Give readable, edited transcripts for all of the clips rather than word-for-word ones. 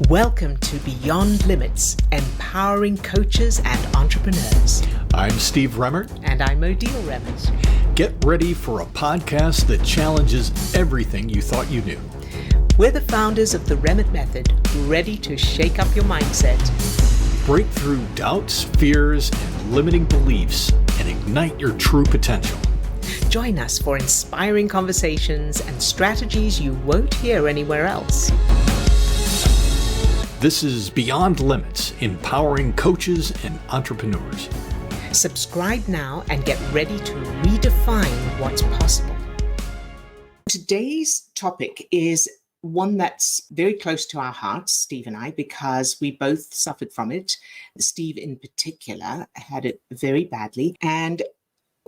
Welcome to Beyond Limits, empowering coaches and entrepreneurs. I'm Steve Remmert. And I'm Odile Remmert. Get ready for a podcast that challenges everything you thought you knew. We're the founders of the Remmert Method, ready to shake up your mindset. Break through doubts, fears, and limiting beliefs and ignite your true potential. Join us for inspiring conversations and strategies you won't hear anywhere else. This is Beyond Limits, empowering coaches and entrepreneurs. Subscribe now and get ready to redefine what's possible. Today's topic is one that's very close to our hearts, Steve and I, because we both suffered from it. Steve in particular had it very badly, and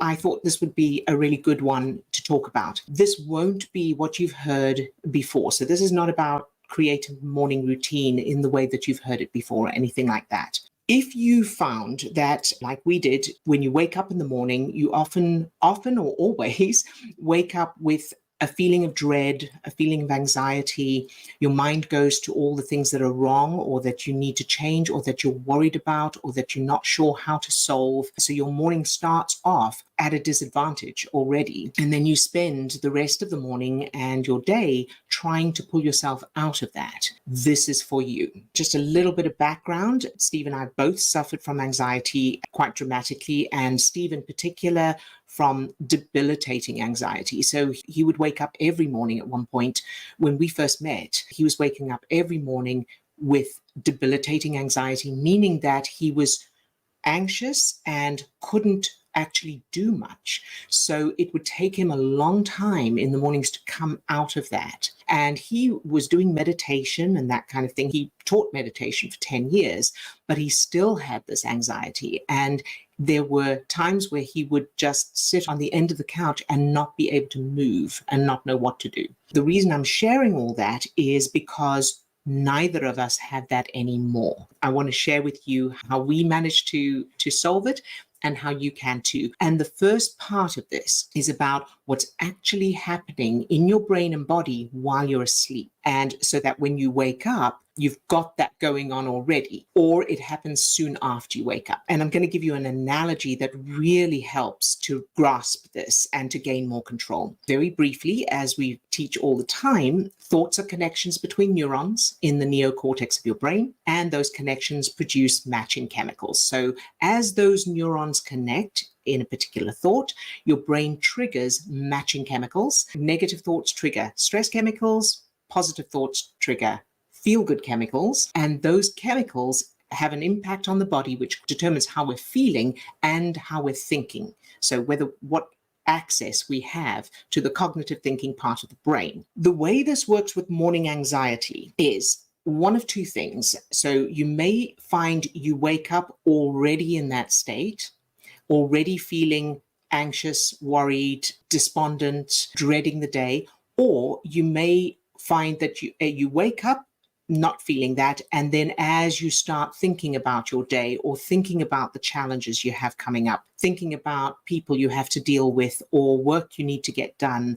I thought this would be a really good one to talk about. This won't be what you've heard before. So this is not about create a morning routine in the way that you've heard it before or anything like that. If you found that, like we did, when you wake up in the morning, you often or always wake up with a feeling of dread, a feeling of anxiety, your mind goes to all the things that are wrong or that you need to change or that you're worried about or that you're not sure how to solve. So your morning starts off at a disadvantage already. And then you spend the rest of the morning and your day trying to pull yourself out of that. This is for you. Just a little bit of background. Steve and I both suffered from anxiety quite dramatically, and Steve in particular from debilitating anxiety. So he would wake up every morning at one point. When we first met, he was waking up every morning with debilitating anxiety, meaning that he was anxious and couldn't actually do much. So it would take him a long time in the mornings to come out of that. And he was doing meditation and that kind of thing. He taught meditation for 10 years, but he still had this anxiety. And there were times where he would just sit on the end of the couch and not be able to move and not know what to do. The reason I'm sharing all that is because neither of us have that anymore. I want to share with you how we managed to solve it and how you can too. And the first part of this is about what's actually happening in your brain and body while you're asleep. And so that when you wake up, you've got that going on already, or it happens soon after you wake up. And I'm going to give you an analogy that really helps to grasp this and to gain more control. Very briefly, as we teach all the time, thoughts are connections between neurons in the neocortex of your brain, and those connections produce matching chemicals. So as those neurons connect in a particular thought, your brain triggers matching chemicals. Negative thoughts trigger stress chemicals, positive thoughts trigger feel-good chemicals, and those chemicals have an impact on the body which determines how we're feeling and how we're thinking. So what access we have to the cognitive thinking part of the brain. The way this works with morning anxiety is one of two things. So you may find you wake up already in that state, already feeling anxious, worried, despondent, dreading the day, or you may find that you wake up not feeling that, and then as you start thinking about your day or thinking about the challenges you have coming up, thinking about people you have to deal with or work you need to get done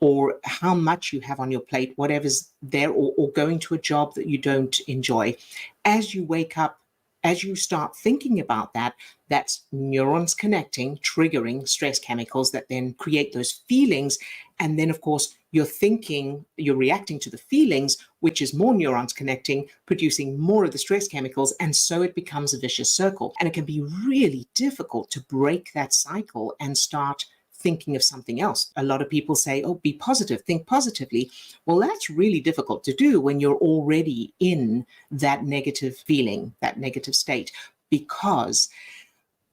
or how much you have on your plate, whatever's there, or going to a job that you don't enjoy, as you wake up, as you start thinking about that, that's neurons connecting, triggering stress chemicals that then create those feelings. And then, of course, you're reacting to the feelings, which is more neurons connecting, producing more of the stress chemicals. And so it becomes a vicious circle. And it can be really difficult to break that cycle and start thinking of something else. A lot of people say, oh, be positive, think positively. Well, that's really difficult to do when you're already in that negative feeling, that negative state, because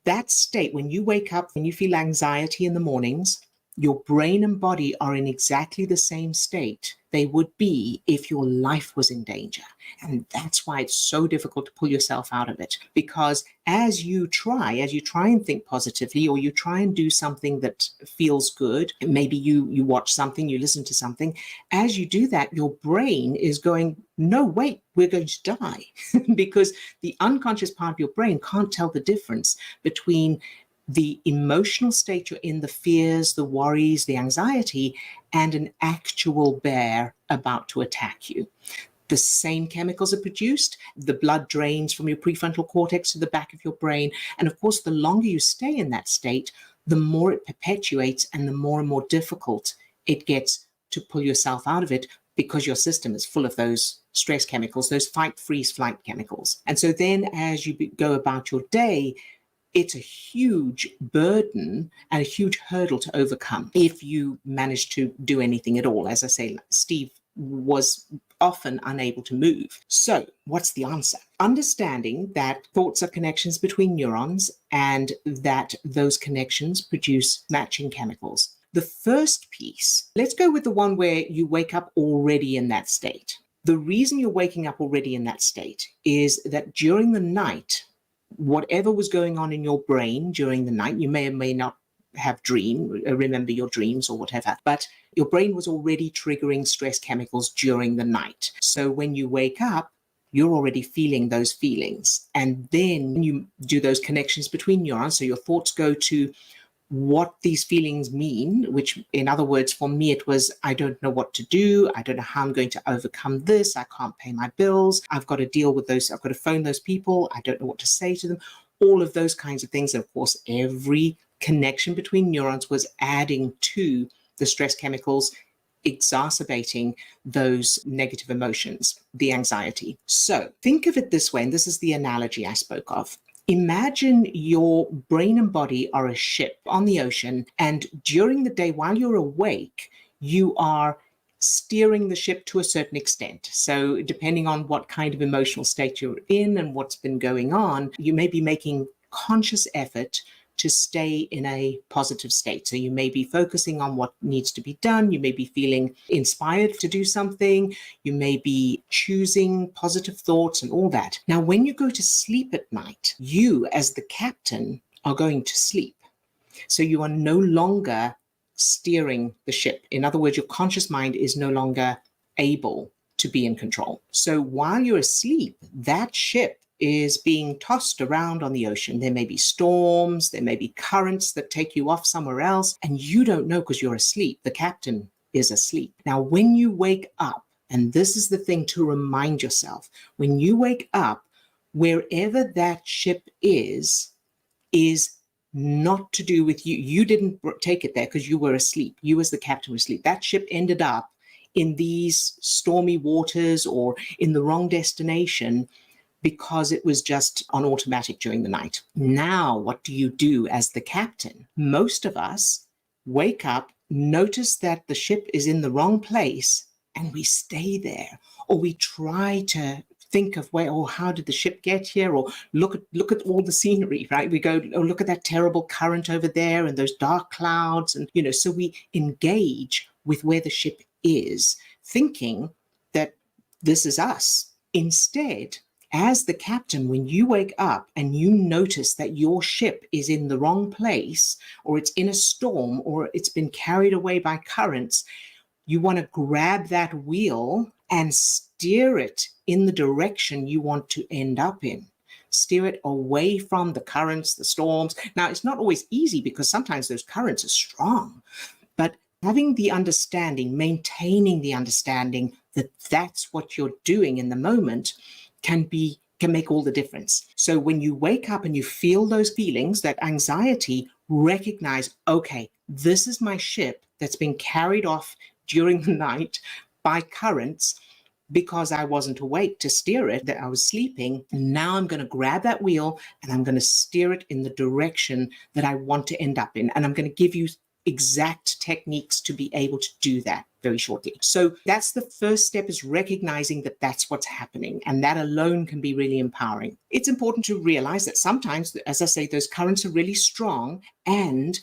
that state, when you wake up, when you feel anxiety in the mornings, your brain and body are in exactly the same state they would be if your life was in danger. And that's why it's so difficult to pull yourself out of it. Because as you try and think positively, or you try and do something that feels good, maybe you watch something, you listen to something, as you do that, your brain is going, no, wait, we're going to die. Because the unconscious part of your brain can't tell the difference between the emotional state you're in, the fears, the worries, the anxiety, and an actual bear about to attack you. the same chemicals are produced. The blood drains from your prefrontal cortex to the back of your brain. And of course, the longer you stay in that state, the more it perpetuates and the more difficult it gets to pull yourself out of it, because your system is full of those stress chemicals, those fight, freeze, flight chemicals. And so then as you go about your day, it's a huge burden and a huge hurdle to overcome if you manage to do anything at all. As I say, Steve was often unable to move. So what's the answer? Understanding that thoughts are connections between neurons and that those connections produce matching chemicals. The first piece, let's go with the one where you wake up already in that state. The reason you're waking up already in that state is that during the night, whatever was going on in your brain during the night, you may or may not have remember your dreams or whatever, but your brain was already triggering stress chemicals during the night. So when you wake up, you're already feeling those feelings. And then you do those connections between neurons. So your thoughts go to what these feelings mean, which in other words, for me, it was, I don't know what to do. I don't know how I'm going to overcome this. I can't pay my bills. I've got to deal with those. I've got to phone those people. I don't know what to say to them. All of those kinds of things. And of course, every connection between neurons was adding to the stress chemicals, exacerbating those negative emotions, the anxiety. So think of it this way, and this is the analogy I spoke of. Imagine your brain and body are a ship on the ocean, and during the day while you're awake, you are steering the ship to a certain extent. So depending on what kind of emotional state you're in and what's been going on, you may be making conscious effort to stay in a positive state. So you may be focusing on what needs to be done. You may be feeling inspired to do something. You may be choosing positive thoughts and all that. Now, when you go to sleep at night, you as the captain are going to sleep. So you are no longer steering the ship. In other words, your conscious mind is no longer able to be in control. So while you're asleep, that ship is being tossed around on the ocean. There may be storms, there may be currents that take you off somewhere else, and you don't know because you're asleep. The captain is asleep. Now, when you wake up, and this is the thing to remind yourself, when you wake up, wherever that ship is not to do with you. You didn't take it there because you were asleep. You as the captain were asleep. That ship ended up in these stormy waters or in the wrong destination because it was just on automatic during the night. Now, what do you do as the captain? Most of us wake up, notice that the ship is in the wrong place, and we stay there. Or we try to think of how did the ship get here? Or look at all the scenery, right? We go, oh, look at that terrible current over there and those dark clouds. And, so we engage with where the ship is, thinking that this is us. Instead, as the captain, when you wake up and you notice that your ship is in the wrong place, or it's in a storm, or it's been carried away by currents, you want to grab that wheel and steer it in the direction you want to end up in. Steer it away from the currents, the storms. Now, it's not always easy because sometimes those currents are strong, but having the understanding, maintaining the understanding that that's what you're doing in the moment can make all the difference. So when you wake up and you feel those feelings, that anxiety, recognize, okay, this is my ship that's been carried off during the night by currents because I wasn't awake to steer it, that I was sleeping. Now I'm going to grab that wheel and I'm going to steer it in the direction that I want to end up in. And I'm going to give you exact techniques to be able to do that very shortly. So that's the first step, is recognizing that that's what's happening. And that alone can be really empowering. It's important to realize that sometimes, as I say, those currents are really strong and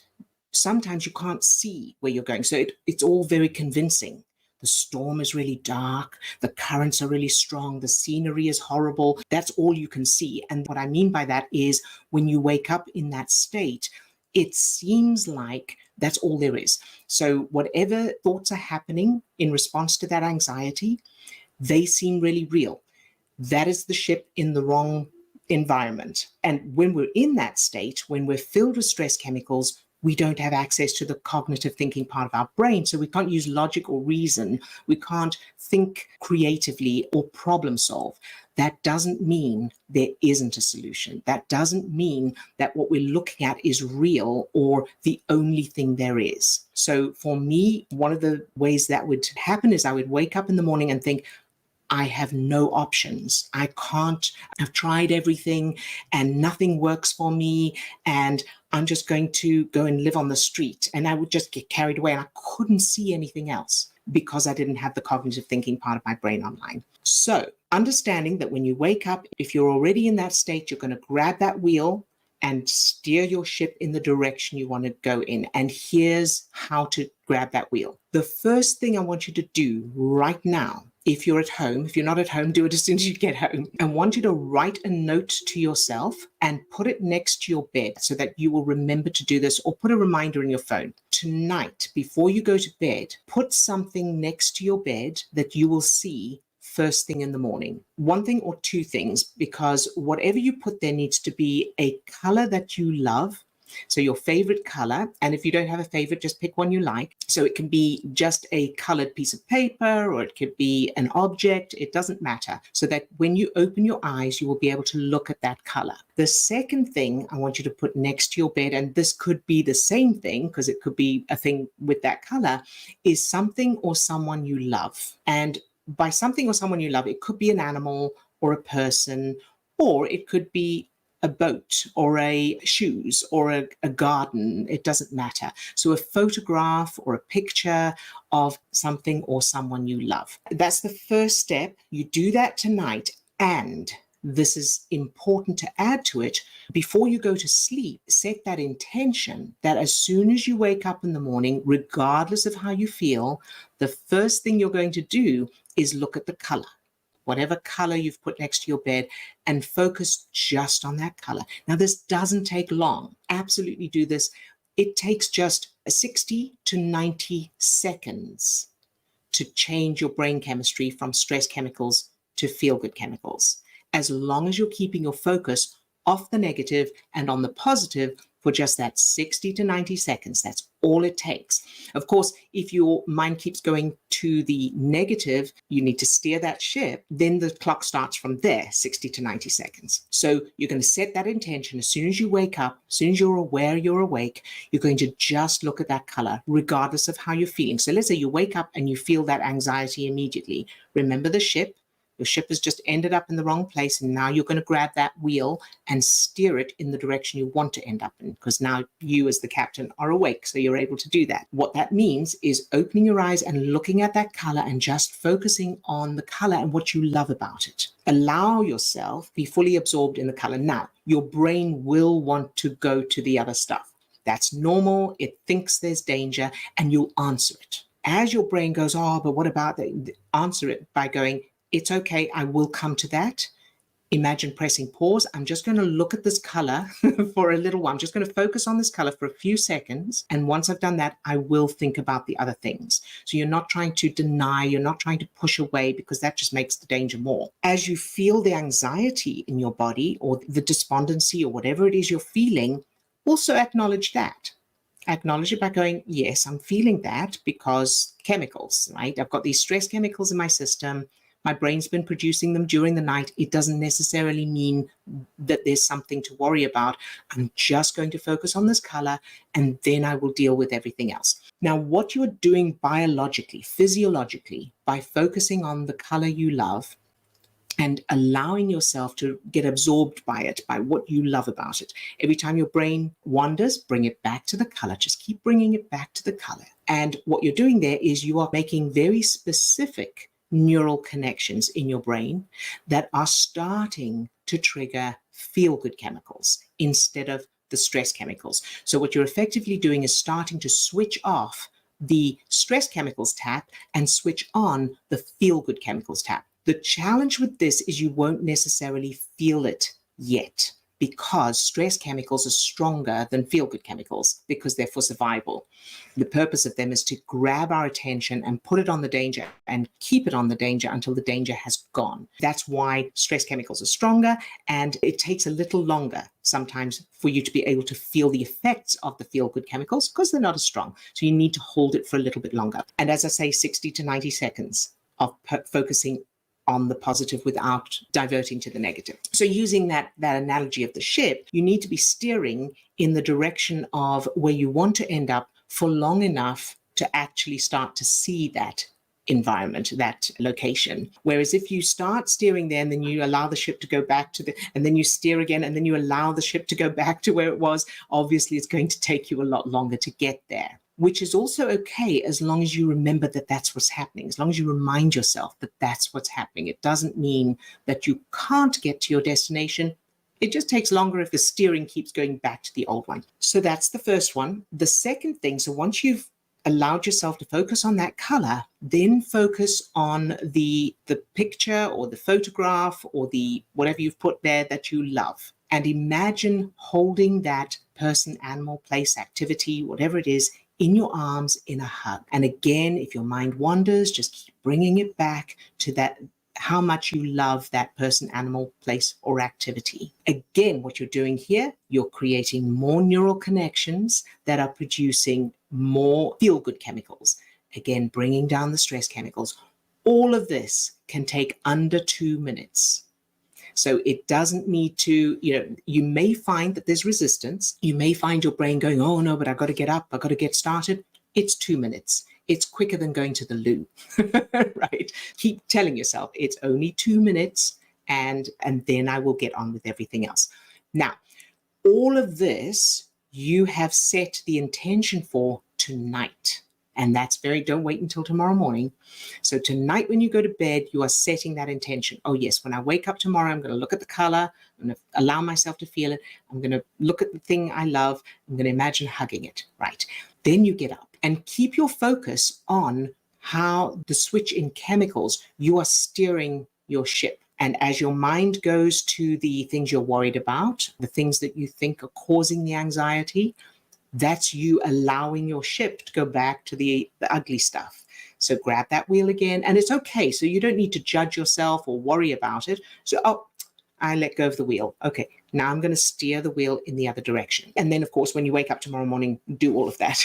sometimes you can't see where you're going. So it's all very convincing. The storm is really dark. The currents are really strong. The scenery is horrible. That's all you can see. And what I mean by that is when you wake up in that state, it seems like that's all there is. So whatever thoughts are happening in response to that anxiety, they seem really real. That is the ship in the wrong environment. And when we're in that state, when we're filled with stress chemicals, we don't have access to the cognitive thinking part of our brain. So we can't use logic or reason. We can't think creatively or problem solve. That doesn't mean there isn't a solution. That doesn't mean that what we're looking at is real or the only thing there is. So for me, one of the ways that would happen is I would wake up in the morning and think, I have no options. I can't, I've tried everything and nothing works for me. And I'm just going to go and live on the street. And I would just get carried away and I couldn't see anything else because I didn't have the cognitive thinking part of my brain online. So understanding that when you wake up, if you're already in that state, you're going to grab that wheel and steer your ship in the direction you want to go in. And here's how to grab that wheel. The first thing I want you to do right now, if you're at home, if you're not at home, do it as soon as you get home. I want you to write a note to yourself and put it next to your bed so that you will remember to do this, or put a reminder in your phone. Tonight, before you go to bed, put something next to your bed that you will see first thing in the morning. One thing or two things, because whatever you put there needs to be a color that you love. So your favorite color, and if you don't have a favorite, just pick one you like. So it can be just a colored piece of paper, or it could be an object. It doesn't matter. So that when you open your eyes, you will be able to look at that color. The second thing I want you to put next to your bed, and this could be the same thing because it could be a thing with that color, is something or someone you love. And by something or someone you love, it could be an animal or a person, or it could be a boat or a shoes or a garden. It doesn't matter. So a photograph or a picture of something or someone you love. That's the first step. You do that tonight, and this is important to add to it. Before you go to sleep, set that intention that as soon as you wake up in the morning, regardless of how you feel, the first thing you're going to do is look at the color. Whatever color you've put next to your bed, and focus just on that color. Now, this doesn't take long. Absolutely do this. It takes just 60 to 90 seconds to change your brain chemistry from stress chemicals to feel-good chemicals, as long as you're keeping your focus off the negative and on the positive for just that 60 to 90 seconds. That's all it takes. Of course, if your mind keeps going to the negative, you need to steer that ship. Then the clock starts from there, 60 to 90 seconds. So you're going to set that intention as soon as you wake up, as soon as you're aware you're awake, you're going to just look at that color, regardless of how you're feeling. So let's say you wake up and you feel that anxiety immediately. Remember the ship. Your ship has just ended up in the wrong place, and now you're going to grab that wheel and steer it in the direction you want to end up in, because now you as the captain are awake, so you're able to do that. What that means is opening your eyes and looking at that color and just focusing on the color and what you love about it. Allow yourself be fully absorbed in the color. Now, your brain will want to go to the other stuff. That's normal. It thinks there's danger, and you'll answer it. As your brain goes, oh, but what about that? Answer it by going, it's okay, I will come to that. Imagine pressing pause. I'm just going to look at this color for a little while. I'm just going to focus on this color for a few seconds. And once I've done that, I will think about the other things. So you're not trying to deny, you're not trying to push away, because that just makes the danger more. As you feel the anxiety in your body, or the despondency, or whatever it is you're feeling, also acknowledge that. Acknowledge it by going, yes, I'm feeling that because chemicals, right? I've got these stress chemicals in my system. My brain's been producing them during the night. It doesn't necessarily mean that there's something to worry about. I'm just going to focus on this color, and then I will deal with everything else. Now, what you're doing biologically, physiologically, by focusing on the color you love and allowing yourself to get absorbed by it, by what you love about it. Every time your brain wanders, bring it back to the color. Just keep bringing it back to the color. And what you're doing there is you are making very specific neural connections in your brain that are starting to trigger feel-good chemicals instead of the stress chemicals. So what you're effectively doing is starting to switch off the stress chemicals tap and switch on the feel-good chemicals tap. The challenge with this is you won't necessarily feel it yet, because stress chemicals are stronger than feel-good chemicals because they're for survival. The purpose of them is to grab our attention and put it on the danger and keep it on the danger until the danger has gone. That's why stress chemicals are stronger, and it takes a little longer sometimes for you to be able to feel the effects of the feel-good chemicals because they're not as strong. So you need to hold it for a little bit longer. And as I say, 60 to 90 seconds of focusing on the positive without diverting to the negative. So using that analogy of the ship, you need to be steering in the direction of where you want to end up for long enough to actually start to see that environment, that location. Whereas if you start steering there and then you allow the ship to go back to and then you steer again and then you allow the ship to go back to where it was, obviously it's going to take you a lot longer to get there. Which is also okay as long as you remember that that's what's happening, as long as you remind yourself that that's what's happening. It doesn't mean that you can't get to your destination. It just takes longer if the steering keeps going back to the old one. So that's the first one. The second thing, so once you've allowed yourself to focus on that color, then focus on the picture or the photograph or the whatever you've put there that you love. And imagine holding that person, animal, place, activity, whatever it is, in your arms in a hug. And again, if your mind wanders, just keep bringing it back to that, how much you love that person, animal, place, or activity. Again, what you're doing here, you're creating more neural connections that are producing more feel-good chemicals. Again, bringing down the stress chemicals. All of this can take under 2 minutes. So it doesn't need to, you may find that there's resistance. You may find your brain going, oh no, but I've got to get up. I've got to get started. It's 2 minutes. It's quicker than going to the loo, right? Keep telling yourself it's only 2 minutes and then I will get on with everything else. Now, all of this you have set the intention for tonight. And that's don't wait until tomorrow morning. So tonight when you go to bed, you are setting that intention. Oh yes, when I wake up tomorrow, I'm going to look at the color. I'm going to allow myself to feel it. I'm going to look at the thing I love. I'm going to imagine hugging it, right? Then you get up and keep your focus on how the switch in chemicals, you are steering your ship. And as your mind goes to the things you're worried about, the things that you think are causing the anxiety, that's you allowing your ship to go back to the ugly stuff. So grab that wheel again, and it's okay. So you don't need to judge yourself or worry about it. So, I let go of the wheel. Okay, now I'm going to steer the wheel in the other direction. And then, of course, when you wake up tomorrow morning, do all of that.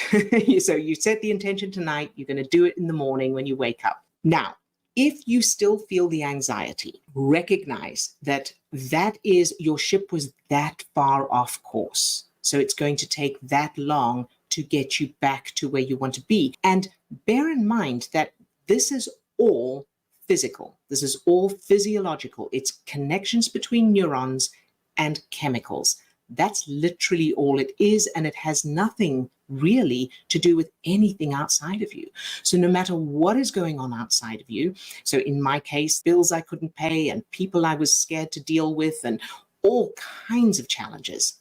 So you set the intention tonight. You're going to do it in the morning when you wake up. Now, if you still feel the anxiety, recognize that is your ship was that far off course. So it's going to take that long to get you back to where you want to be. And bear in mind that this is all physical. This is all physiological. It's connections between neurons and chemicals. That's literally all it is. And it has nothing really to do with anything outside of you. So no matter what is going on outside of you, so in my case, bills I couldn't pay and people I was scared to deal with and all kinds of challenges.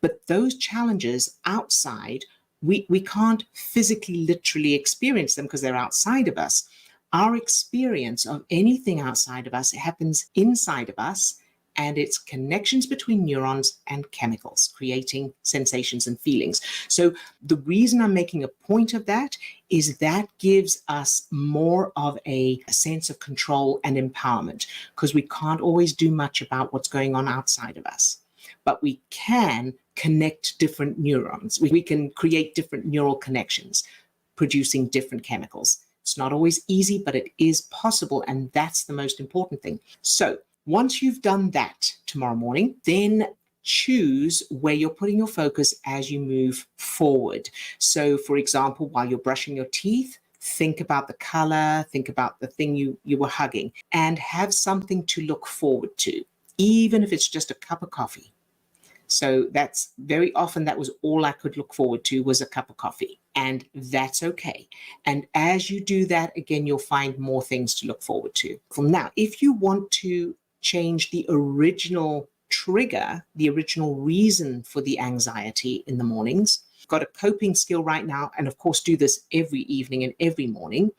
But those challenges outside, we can't physically, literally experience them because they're outside of us. Our experience of anything outside of us happens inside of us, and it's connections between neurons and chemicals, creating sensations and feelings. So the reason I'm making a point of that is that gives us more of a sense of control and empowerment, because we can't always do much about what's going on outside of us. But we can connect different neurons. We can create different neural connections, producing different chemicals. It's not always easy, but it is possible, and that's the most important thing. So once you've done that tomorrow morning, then choose where you're putting your focus as you move forward. So, for example, while you're brushing your teeth, think about the color, think about the thing you were hugging, and have something to look forward to, even if it's just a cup of coffee. So that's very often that was all I could look forward to was a cup of coffee, and that's okay. And as you do that, again, you'll find more things to look forward to. From now, if you want to change the original trigger, the original reason for the anxiety in the mornings, got a coping skill right now, and of course do this every evening and every morning.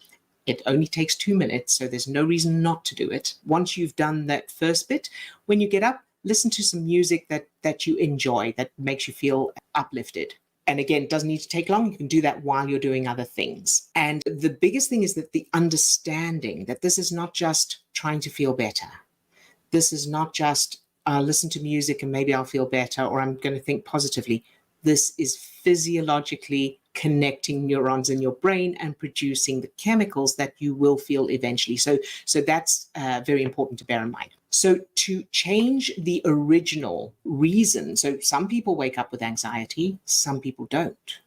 It only takes 2 minutes, so there's no reason not to do it. Once you've done that first bit, when you get up, listen to some music that you enjoy, that makes you feel uplifted. And again, it doesn't need to take long. You can do that while you're doing other things. And the biggest thing is that the understanding that this is not just trying to feel better. This is not just listen to music and maybe I'll feel better, or I'm going to think positively. This is physiologically connecting neurons in your brain and producing the chemicals that you will feel eventually. So that's very important to bear in mind. So to change the original reason, so some people wake up with anxiety, some people don't.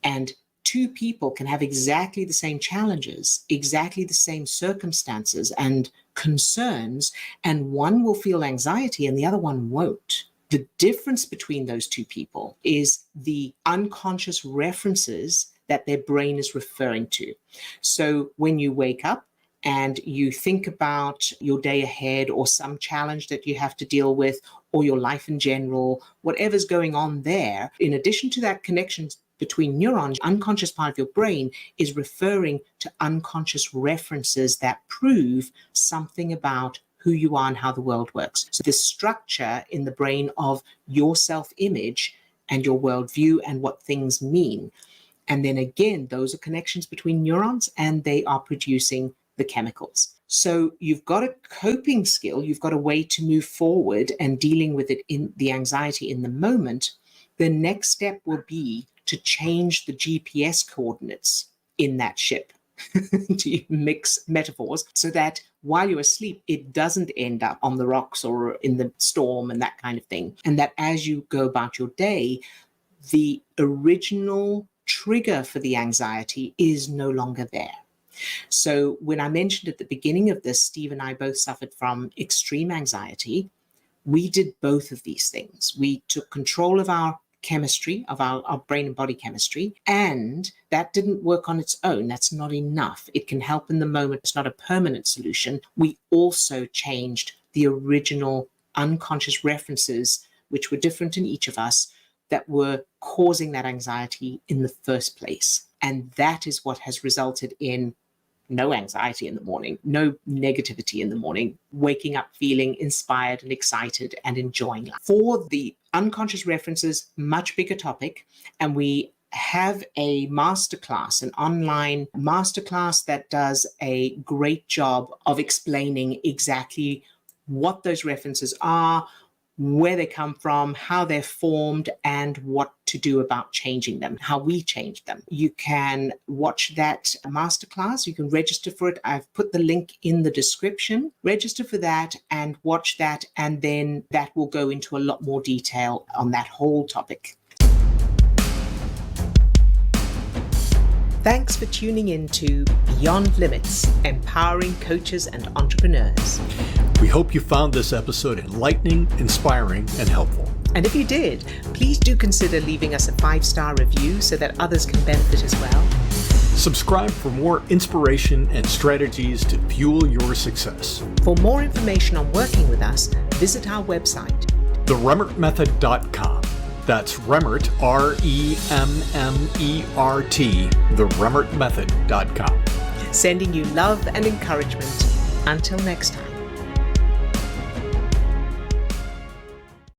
And two people can have exactly the same challenges, exactly the same circumstances and concerns, and one will feel anxiety and the other one won't. The difference between those two people is the unconscious references that their brain is referring to. So when you wake up and you think about your day ahead or some challenge that you have to deal with or your life in general, whatever's going on there, in addition to that connection between neurons, unconscious part of your brain is referring to unconscious references that prove something about who you are and how the world works. So the structure in the brain of your self-image and your worldview and what things mean. And then again, those are connections between neurons and they are producing the chemicals. So you've got a coping skill, you've got a way to move forward and dealing with it in the anxiety in the moment. The next step will be to change the GPS coordinates in that ship, to mix metaphors, so that while you're asleep, it doesn't end up on the rocks or in the storm and that kind of thing. And that as you go about your day, the original trigger for the anxiety is no longer there. So when I mentioned at the beginning of this, Steve and I both suffered from extreme anxiety. We did both of these things. We took control of our chemistry, of our brain and body chemistry, and that didn't work on its own. That's not enough. It can help in the moment. It's not a permanent solution. We also changed the original unconscious references, which were different in each of us, that were causing that anxiety in the first place. And that is what has resulted in no anxiety in the morning, no negativity in the morning, waking up feeling inspired and excited and enjoying life. For the unconscious references, much bigger topic, and we have a masterclass, an online masterclass that does a great job of explaining exactly what those references are, where they come from, how they're formed, and what to do about changing them, how we change them. You can watch that masterclass. You can register for it. I've put the link in the description. Register for that and watch that, and then that will go into a lot more detail on that whole topic. Thanks for tuning in to Beyond Limits, empowering coaches and entrepreneurs. We hope you found this episode enlightening, inspiring, and helpful. And if you did, please do consider leaving us a 5-star review so that others can benefit as well. Subscribe for more inspiration and strategies to fuel your success. For more information on working with us, visit our website, theremmertmethod.com. That's Remmert, R-E-M-M-E-R-T, theremmertmethod.com. Sending you love and encouragement. Until next time.